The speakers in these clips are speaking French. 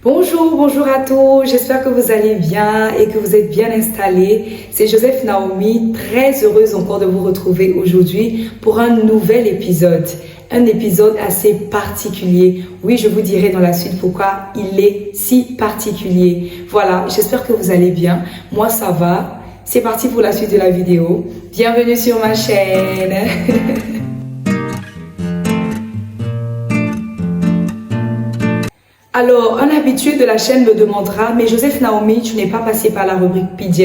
Bonjour, bonjour à tous, j'espère que vous allez bien et que vous êtes bien installés. C'est Joseph Naomi, très heureuse encore de vous retrouver aujourd'hui pour un nouvel épisode. Un épisode assez particulier. Oui, je vous dirai dans la suite pourquoi il est si particulier. Voilà, j'espère que vous allez bien. Moi, ça va. C'est parti pour la suite de la vidéo. Bienvenue sur ma chaîne. Alors, un habitué de la chaîne me demandera, mais Joseph Naomi, tu n'es pas passé par la rubrique PJ.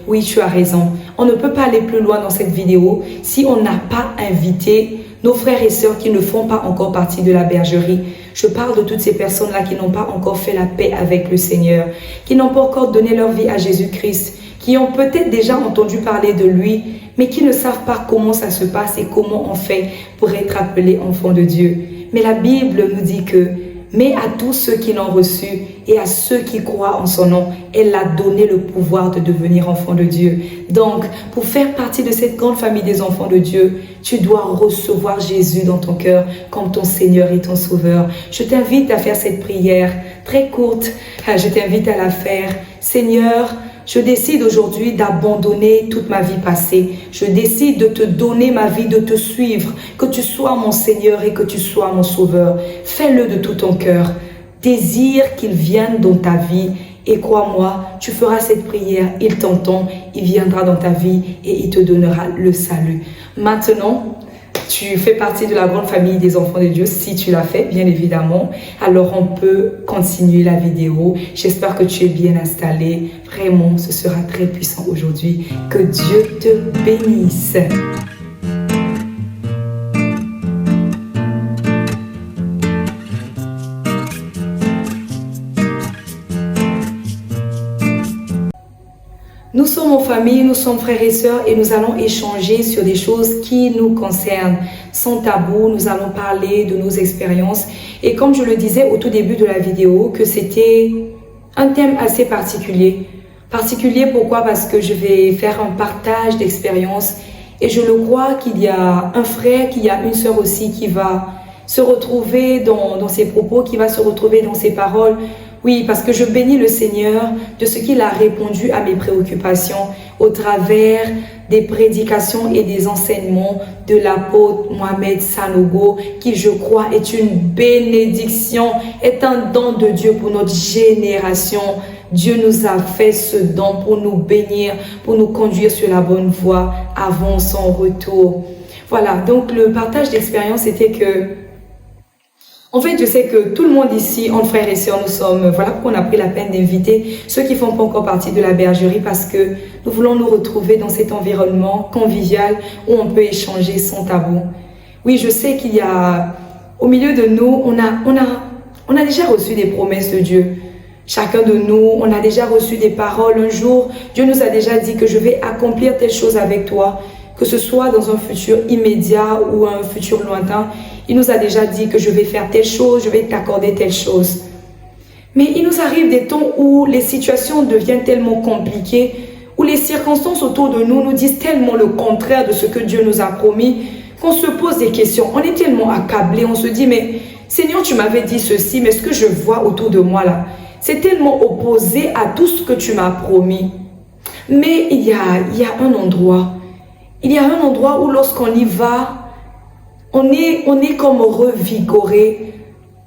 Oui, tu as raison. On ne peut pas aller plus loin dans cette vidéo si on n'a pas invité nos frères et sœurs qui ne font pas encore partie de la bergerie. Je parle de toutes ces personnes-là qui n'ont pas encore fait la paix avec le Seigneur, qui n'ont pas encore donné leur vie à Jésus-Christ, qui ont peut-être déjà entendu parler de lui, mais qui ne savent pas comment ça se passe et comment on fait pour être appelé enfant de Dieu. Mais la Bible nous dit que mais à tous ceux qui l'ont reçu et à ceux qui croient en son nom, elle a donné le pouvoir de devenir enfant de Dieu. Donc, pour faire partie de cette grande famille des enfants de Dieu, tu dois recevoir Jésus dans ton cœur comme ton Seigneur et ton Sauveur. Je t'invite à faire cette prière très courte. Je t'invite à la faire. Seigneur, je décide aujourd'hui d'abandonner toute ma vie passée. Je décide de te donner ma vie, de te suivre. Que tu sois mon Seigneur et que tu sois mon Sauveur. Fais-le de tout ton cœur. Désire qu'il vienne dans ta vie. Et crois-moi, tu feras cette prière. Il t'entend, il viendra dans ta vie et il te donnera le salut. Maintenant, tu fais partie de la grande famille des enfants de Dieu, si tu l'as fait, bien évidemment. Alors, on peut continuer la vidéo. J'espère que tu es bien installé. Vraiment, ce sera très puissant aujourd'hui. Que Dieu te bénisse. Nous sommes en famille, nous sommes frères et sœurs et nous allons échanger sur des choses qui nous concernent. Sans tabou, nous allons parler de nos expériences. Et comme je le disais au tout début de la vidéo, que c'était un thème assez particulier. Particulier pourquoi? Parce que je vais faire un partage d'expériences. Et je le crois qu'il y a un frère, qu'il y a une sœur aussi qui va se retrouver dans ses propos, qui va se retrouver dans ses paroles. Oui, parce que je bénis le Seigneur de ce qu'il a répondu à mes préoccupations au travers des prédications et des enseignements de l'apôtre Mohamed Sanogo, qui je crois est une bénédiction, est un don de Dieu pour notre génération. Dieu nous a fait ce don pour nous bénir, pour nous conduire sur la bonne voie avant son retour. Voilà, donc le partage d'expérience était que en fait, je sais que tout le monde ici, entre frères et sœurs, nous sommes, voilà pourquoi on a pris la peine d'inviter ceux qui ne font pas encore partie de la bergerie, parce que nous voulons nous retrouver dans cet environnement convivial où on peut échanger sans tabou. Oui, je sais qu'il y a, au milieu de nous, on a déjà reçu des promesses de Dieu. Chacun de nous, on a déjà reçu des paroles. Un jour, Dieu nous a déjà dit que je vais accomplir telle chose avec toi, que ce soit dans un futur immédiat ou un futur lointain. Il nous a déjà dit que je vais faire telle chose, je vais t'accorder telle chose. Mais il nous arrive des temps où les situations deviennent tellement compliquées, où les circonstances autour de nous nous disent tellement le contraire de ce que Dieu nous a promis, qu'on se pose des questions. On est tellement accablé, on se dit, mais Seigneur, tu m'avais dit ceci, mais ce que je vois autour de moi là, c'est tellement opposé à tout ce que tu m'as promis. Mais il y a un endroit. Il y a un endroit où lorsqu'on y va, on est comme revigoré.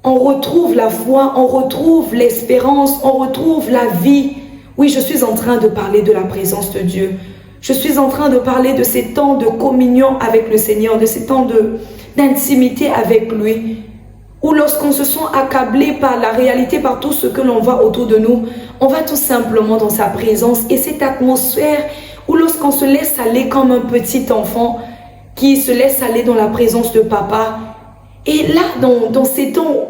On retrouve la foi, on retrouve l'espérance, on retrouve la vie. Oui, je suis en train de parler de la présence de Dieu. Je suis en train de parler de ces temps de communion avec le Seigneur, de ces temps d'intimité avec lui. Où lorsqu'on se sent accablé par la réalité, par tout ce que l'on voit autour de nous, on va tout simplement dans sa présence. Et cette atmosphère où lorsqu'on se laisse aller comme un petit enfant qui se laisse aller dans la présence de papa. Et là, dans ces temps,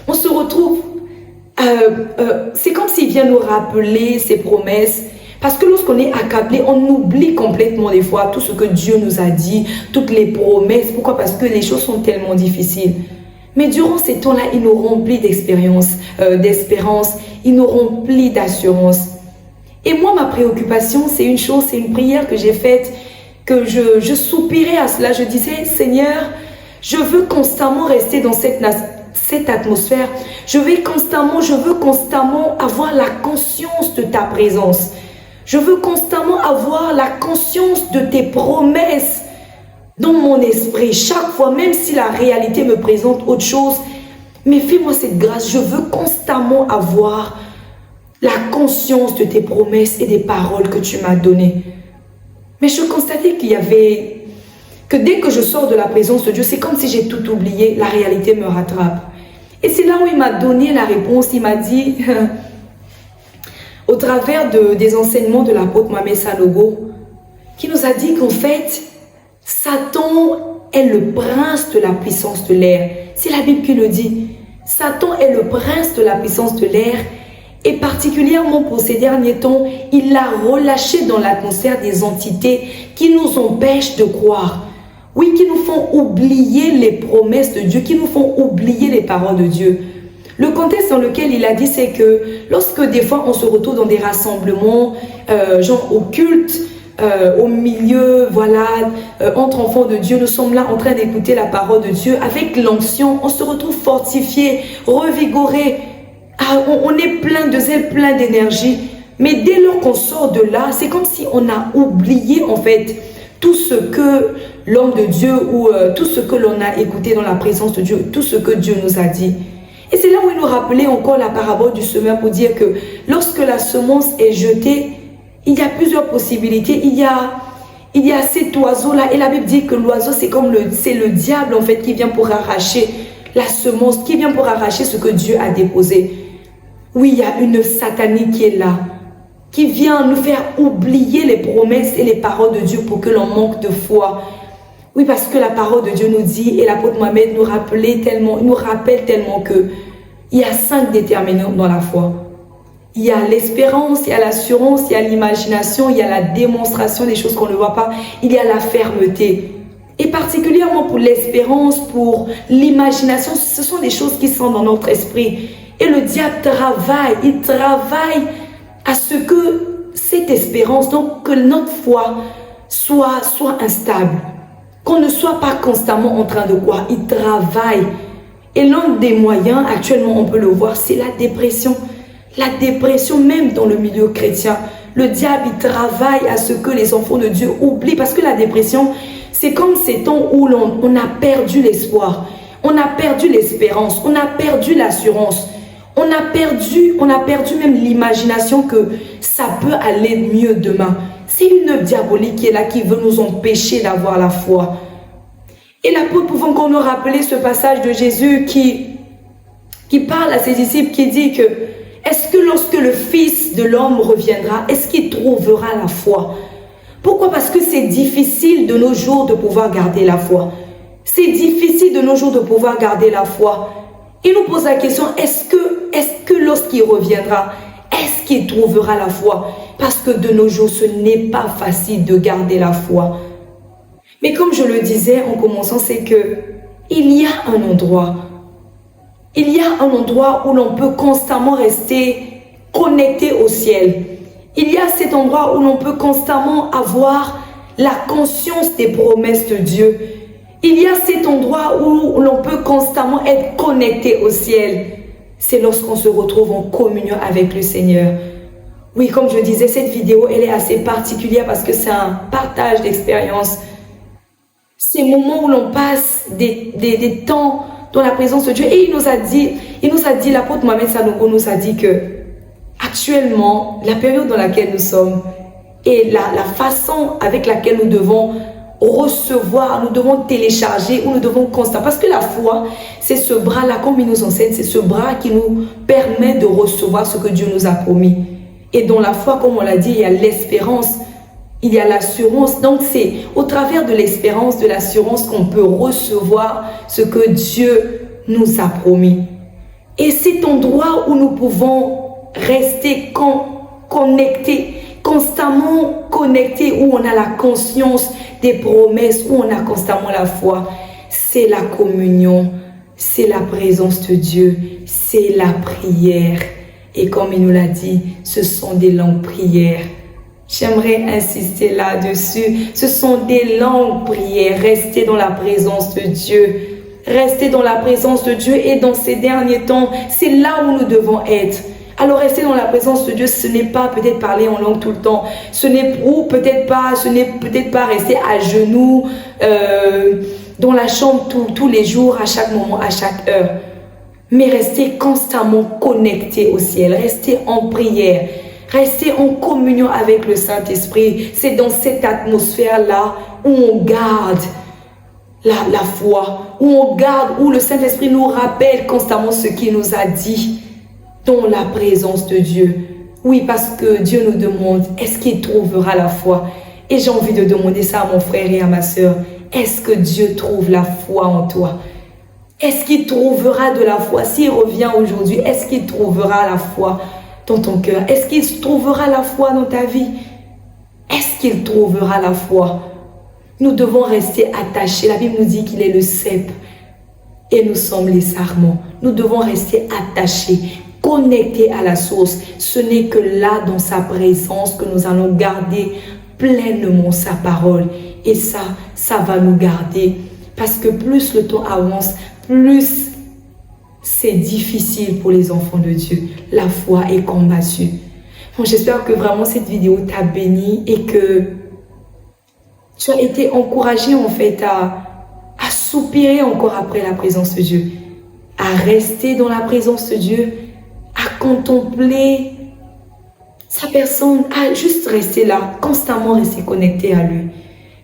on se retrouve, c'est comme s'il vient nous rappeler ses promesses. Parce que lorsqu'on est accablé, on oublie complètement des fois tout ce que Dieu nous a dit, toutes les promesses. Pourquoi? Parce que les choses sont tellement difficiles. Mais durant ces temps-là, il nous remplit d'espérance, il nous remplit d'assurance. Et moi, ma préoccupation, c'est une chose, c'est une prière que j'ai faite, que je soupirais à cela. Je disais, Seigneur, je veux constamment rester dans cette cette atmosphère, je veux constamment avoir la conscience de ta présence. Je veux constamment avoir la conscience de tes promesses dans mon esprit. Chaque fois, même si la réalité me présente autre chose, mais fais-moi cette grâce. Je veux constamment avoir la conscience de tes promesses et des paroles que tu m'as données. Mais je constatais que dès que je sors de la présence de Dieu, c'est comme si j'ai tout oublié, la réalité me rattrape. Et c'est là où il m'a donné la réponse. Il m'a dit, au travers des enseignements de l'apôtre Mohamed Sanogo, qui nous a dit qu'en fait, Satan est le prince de la puissance de l'air. C'est la Bible qui le dit. Satan est le prince de la puissance de l'air. Et particulièrement pour ces derniers temps, il a relâché dans l'atmosphère des entités qui nous empêchent de croire. Oui, qui nous font oublier les promesses de Dieu, qui nous font oublier les paroles de Dieu. Le contexte dans lequel il a dit, c'est que lorsque des fois on se retrouve dans des rassemblements, genre au culte, au milieu, voilà, entre enfants de Dieu, nous sommes là en train d'écouter la parole de Dieu. Avec l'onction, on se retrouve fortifié, revigoré. On est plein de zèle, plein d'énergie. Mais dès lors qu'on sort de là, c'est comme si on a oublié en fait tout ce que l'homme de Dieu ou tout ce que l'on a écouté dans la présence de Dieu, tout ce que Dieu nous a dit. Et c'est là où il nous rappelait encore la parabole du semeur pour dire que lorsque la semence est jetée, il y a plusieurs possibilités. Il y a cet oiseau-là et la Bible dit que l'oiseau c'est le diable en fait qui vient pour arracher la semence, qui vient pour arracher ce que Dieu a déposé. Oui, il y a une satanique qui est là, qui vient nous faire oublier les promesses et les paroles de Dieu pour que l'on manque de foi. Oui, parce que la parole de Dieu nous dit, et l'apôtre Mohamed nous rappelle tellement que il y a 5 déterminants dans la foi. Il y a l'espérance, il y a l'assurance, il y a l'imagination, il y a la démonstration des choses qu'on ne voit pas, il y a la fermeté. Et particulièrement pour l'espérance, pour l'imagination, ce sont des choses qui sont dans notre esprit. Et le diable travaille, il travaille à ce que cette espérance, donc que notre foi soit instable. Qu'on ne soit pas constamment en train de croire, il travaille. Et l'un des moyens, actuellement on peut le voir, c'est la dépression. La dépression même dans le milieu chrétien. Le diable, il travaille à ce que les enfants de Dieu oublient. Parce que la dépression, c'est comme ces temps où on a perdu l'espoir. On a perdu l'espérance. On a perdu l'assurance. On a perdu même l'imagination que ça peut aller mieux demain. C'est une œuvre diabolique qui est là, qui veut nous empêcher d'avoir la foi. Et l'apôtre pouvons encore nous rappeler ce passage de Jésus qui parle à ses disciples, qui dit que est-ce que lorsque le Fils de l'homme reviendra, est-ce qu'il trouvera la foi? Pourquoi? Parce que c'est difficile de nos jours de pouvoir garder la foi. C'est difficile de nos jours de pouvoir garder la foi. Il nous pose la question, est-ce que lorsqu'il reviendra, est-ce qu'il trouvera la foi? Parce que de nos jours, ce n'est pas facile de garder la foi. Mais comme je le disais en commençant, c'est que il y a un endroit. Il y a un endroit où l'on peut constamment rester connecté au ciel. Il y a cet endroit où l'on peut constamment avoir la conscience des promesses de Dieu. Il y a cet endroit où l'on peut constamment être connecté au ciel. C'est lorsqu'on se retrouve en communion avec le Seigneur. Oui, comme je disais, cette vidéo, elle est assez particulière parce que c'est un partage d'expérience. Ces moments où l'on passe des temps dans la présence de Dieu. Et il nous a dit, l'apôtre Mohamed Sanogo nous a dit que actuellement, la période dans laquelle nous sommes et la façon avec laquelle nous devons recevoir, nous devons télécharger ou nous devons constater. Parce que la foi, c'est ce bras-là, comme il nous enseigne, c'est ce bras qui nous permet de recevoir ce que Dieu nous a promis. Et dans la foi, comme on l'a dit, il y a l'espérance, il y a l'assurance. Donc c'est au travers de l'espérance, de l'assurance qu'on peut recevoir ce que Dieu nous a promis. Et cet endroit où nous pouvons rester connectés, constamment connectés, où on a la conscience des promesses, où on a constamment la foi, c'est la communion, c'est la présence de Dieu, c'est la prière. Et comme il nous l'a dit, ce sont des longues prières. J'aimerais insister là-dessus. Ce sont des longues prières. Rester dans la présence de Dieu. Rester dans la présence de Dieu et dans ces derniers temps, c'est là où nous devons être. Alors rester dans la présence de Dieu, ce n'est pas peut-être parler en langue tout le temps. Ce n'est peut-être pas rester à genoux dans la chambre tous les jours, à chaque moment, à chaque heure. Mais rester constamment connecté au ciel, rester en prière, rester en communion avec le Saint-Esprit. C'est dans cette atmosphère-là où on garde la foi, où le Saint-Esprit nous rappelle constamment ce qu'il nous a dit dans la présence de Dieu. Oui, parce que Dieu nous demande, est-ce qu'il trouvera la foi? Et j'ai envie de demander ça à mon frère et à ma soeur. Est-ce que Dieu trouve la foi en toi? Est-ce qu'il trouvera de la foi? S'il revient aujourd'hui, est-ce qu'il trouvera la foi dans ton cœur? Est-ce qu'il trouvera la foi dans ta vie? Est-ce qu'il trouvera la foi? Nous devons rester attachés. La Bible nous dit qu'il est le cep et nous sommes les sarments. Nous devons rester attachés, connectés à la source. Ce n'est que là, dans sa présence, que nous allons garder pleinement sa parole. Et ça va nous garder. Parce que plus le temps avance, plus c'est difficile pour les enfants de Dieu. La foi est combattue. Bon, j'espère que vraiment cette vidéo t'a béni et que tu as été encouragé en fait à soupirer encore après la présence de Dieu, à rester dans la présence de Dieu, à contempler sa personne, à juste rester là, constamment rester connecté à lui.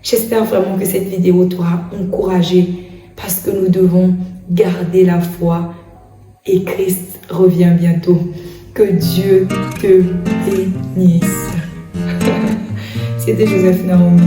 J'espère vraiment que cette vidéo t'aura encouragé parce que nous devons garder la foi et Christ revient bientôt. Que Dieu te bénisse. C'était Joséphine Arumi.